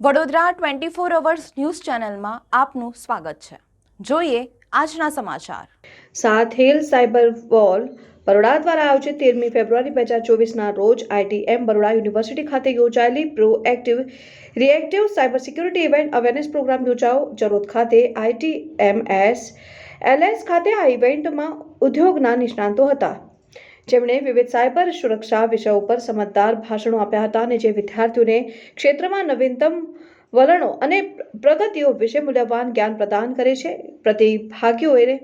Vadodara 24 hours news ચેનલમાં આપનું સ્વાગત છે. જોઈએ આજના સમાચાર. સાત હિલ સાયબર વોલ બરોડા દ્વારા આયોજિત 13મી ફેબ્રુઆરી 2024ના રોજ આઈટીએમ બરોડા યુનિવર્સિટી ખાતે યોજાયેલી proactive reactive cyber security event awareness program યોજાયો. જરોદ ખાતે આઈટીએમએસ એલએસ ખાતે આ ઇવેન્ટમાં ઉદ્યોગના નિષ્ણાતો હતા, જેમણે વિવિધ સાયબર સુરક્ષા વિષયો પર સમજદાર ભાષણો આપ્યા હતા અને જે વિદ્યાર્થીઓને ક્ષેત્રમાં નવીનતમ વલણો અને પ્રગતિઓ વિશે મૂલ્યવાન જ્ઞાન પ્રદાન કરે છે. પ્રતિભાગીઓએ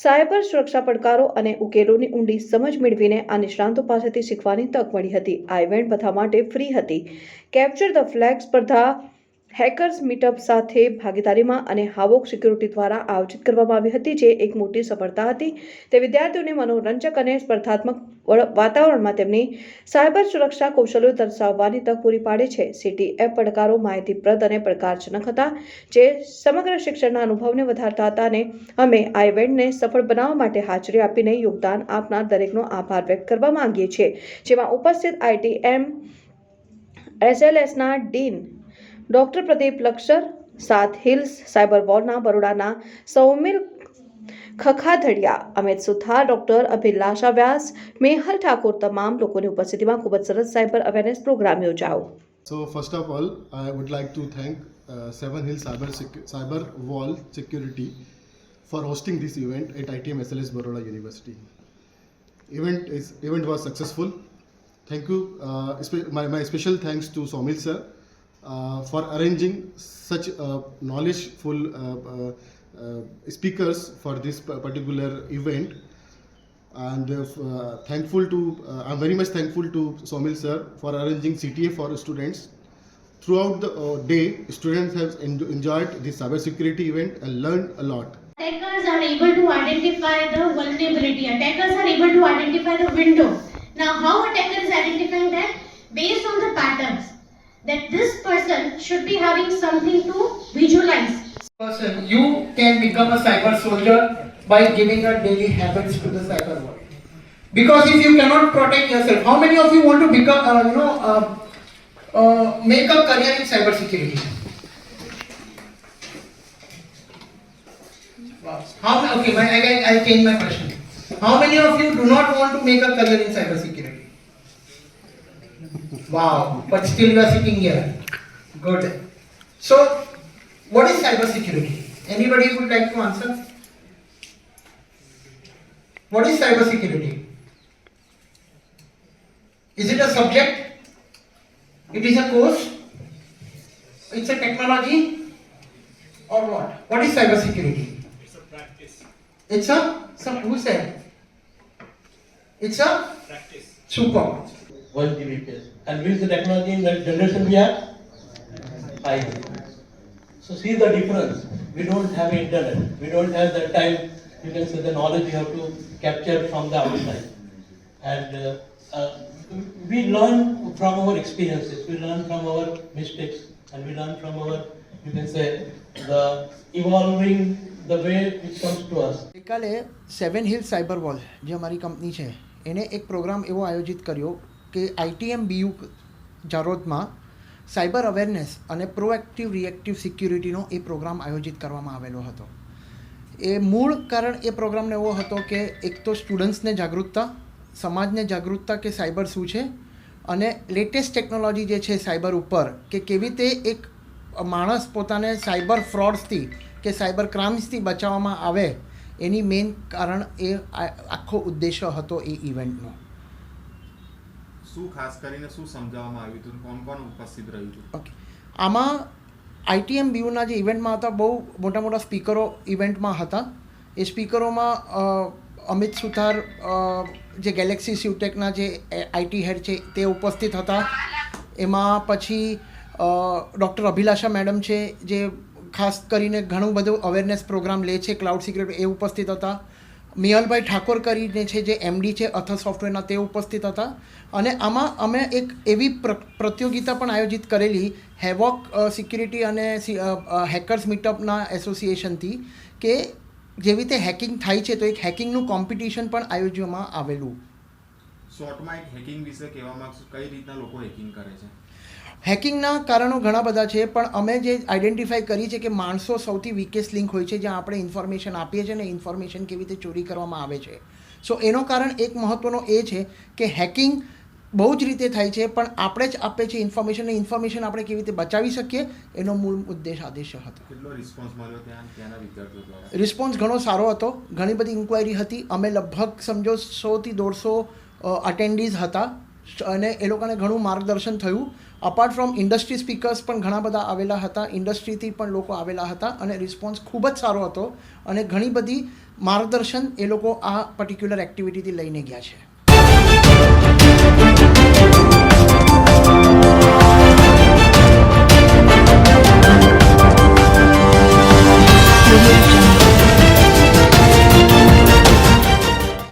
સાયબર સુરક્ષા પડકારો અને ઉકેલોની ઊંડી સમજ મેળવીને આ નિષ્ણાતો પાસેથી શીખવાની તક મળી હતી. આ ઇવેન્ટ બધા માટે ફ્રી હતી. કેપ્ચર ધ ફ્લેગ સ્પર્ધા હેકર્સ મીટઅપ સાથે ભાગીદારીમાં અને હાવોક સિક્યુરિટી દ્વારા આયોજિત કરવામાં આવી હતી, જે એક મોટી સફળતા હતી. તે વિદ્યાર્થીઓને મનોરંજક અને સ્પર્ધાત્મક વાતાવરણમાં તેમની સાયબર સુરક્ષા કૌશલ્યો દર્શાવવાની તક પૂરી પાડે છે. સીટીએફ પડકારો માહિતીપ્રદ અને પડકારજનક હતા, જે સમગ્ર શિક્ષણના અનુભવને વધારતા હતા અને અમે આ ઇવેન્ટને સફળ બનાવવા માટે હાજરી આપીને યોગદાન આપનાર દરેકનો આભાર વ્યક્ત કરવા માંગીએ છીએ, જેમાં ઉપસ્થિત આઈટીએમ એસએલએસના ડીન ડોક્ટર પ્રદીપ લક્ષર, સાત હિલ્સ સાયબર વોલના બરોડાના સૌમિલ ખખાધડિયા, અમિત સુથાર, ડોક્ટર અભિલાષા વ્યાસ, મેહલ ઠાકોર તમામ લોકોની ઉપસ્થિતિમાં ખૂબ જ સરસ સાયબર અવેરનેસ પ્રોગ્રામ યોજાયો. So first of all, I would like to thank Seven Hills Cyber Wall Security for hosting this event at ITM SLS Baroda University. Event was successful. Thank you. My special thanks to Somil sir for arranging such knowledgeful speakers for this particular event. And I'm very much thankful to Somil sir for arranging CTA for students. Throughout the day, students have enjoyed this cybersecurity event and learned a lot. Attackers are able to identify the vulnerability. Attackers are able to identify the window. Now, how attacker is identifying that? Based on the patterns, that this person should be having something to visualize. You can become a cyber soldier by giving a daily habits to the cyber world. Because if you cannot protect yourself, how many of you want to become, make a career in cyber security? Okay, I'll change my question. How many of you do not want to make a career in cyber security? Wow, but still you are sitting here. Good. So, what is cyber security? Anybody would like to answer? What is cyber security? Is it a subject? It is a course? It's a technology? Or what? What is cyber security? It's a practice. It's a, who said? It's a Practice. super. 1 Gbps. And with the technology in that generation we have 5. So see the difference. We don't have internet. We don't have that time. You can say the knowledge you have to capture from the outside. And we learn from our experiences. We learn from our mistakes, and we learn from our, you can say, the evolving the way it comes to us. ગઈકાલે સેવન hill cyber wall જે અમારી company છે એને એક programme એવો આયોજિત કર્યો કે આઈટીએમ બીયુ જારોદમાં સાયબર અવેરનેસ અને પ્રોએક્ટિવ રિએક્ટિવ સિક્યુરિટીનો એ પ્રોગ્રામ આયોજિત કરવામાં આવેલો હતો. એ મૂળ કારણ એ પ્રોગ્રામનો એવો હતો કે એક તો સ્ટુડન્ટ્સને જાગૃતતા, સમાજને જાગૃતતા કે સાયબર શું છે અને લેટેસ્ટ ટેકનોલોજી જે છે સાયબર ઉપર કે કેવી રીતે એક માણસ પોતાને સાયબર ફ્રોડ્સથી કે સાયબર ક્રાઇમ્સથી બચાવવામાં આવે એની મેઇન કારણ એ આખો ઉદ્દેશ્ય હતો એ ઇવેન્ટનો. શું ખાસ કરીને શું સમજાવવામાં આવ્યું હતું, કોણ કોણ ઉપસ્થિત રહ્યું હતું? ઓકે, આમાં આઈટીએમ બીયુના જે ઇવેન્ટમાં હતા બહુ મોટા મોટા સ્પીકરો ઇવેન્ટમાં હતા. એ સ્પીકરોમાં અમિત સુથાર જે ગેલેક્સી સ્યુટેકના જે આઈટી હેડ છે તે ઉપસ્થિત હતા. એમાં પછી ડૉક્ટર અભિલાષા મેડમ છે જે ખાસ કરીને ઘણું બધું અવેરનેસ પ્રોગ્રામ લે છે ક્લાઉડ સિક્યુરિટી, એ ઉપસ્થિત હતા. મેહલભાઈ ઠાકોર કરીને છે જે એમડી છે અથર સોફ્ટવેરના, તે ઉપસ્થિત હતા. અને આમાં અમે એક એવી પ્રતિયોગિતા પણ આયોજિત કરેલી હેવોક સિક્યુરિટી અને હેકર્સ મીટઅપના એસોસિએશનથી કે જેવી રીતે હેકિંગ થાય છે તો એક હેકિંગનું કોમ્પિટિશન પણ આયોજવામાં આવેલું. શોર્ટમાં એક હેકિંગ વિશે કહેવા માંગશો, કઈ રીતના લોકો હેકિંગ કરે છે? હેકિંગના કારણો ઘણા બધા છે, પણ અમે જે આઈડેન્ટિફાઈ કરી છે કે માણસો સૌથી વીકેસ્ટ લિંક હોય છે જ્યાં આપણે ઇન્ફોર્મેશન આપીએ છીએ ને ઇન્ફોર્મેશન કેવી રીતે ચોરી કરવામાં આવે છે. સો એનો કારણ એક મહત્ત્વનો એ છે કે હેકિંગ બહુ જ રીતે થાય છે, પણ આપણે જ આપીએ છીએ ઇન્ફોર્મેશન આપણે કેવી રીતે બચાવી શકીએ એનો મૂળ આદેશ હતો. કેટલો રિસ્પોન્સ મળ્યો ત્યાંના વિદ્યાર્થીઓ દ્વારા? રિસ્પોન્સ ઘણો સારો હતો, ઘણી બધી ઇન્ક્વાયરી હતી. અમે લગભગ સમજો 100 થી 150 અટેન્ડીઝ હતા અને એ લોકોને ઘણું માર્ગદર્શન થયું. અપાર્ટ ફ્રોમ ઇન્ડસ્ટ્રી સ્પીકર્સ પણ ઘણા બધા આવેલા હતા, ઇન્ડસ્ટ્રીથી પણ લોકો આવેલા હતા અને રિસ્પોન્સ ખૂબ જ સારો હતો અને ઘણી બધી માર્ગદર્શન એ લોકો આ પર્ટિક્યુલર એક્ટિવિટીથી લઈને ગયા છે.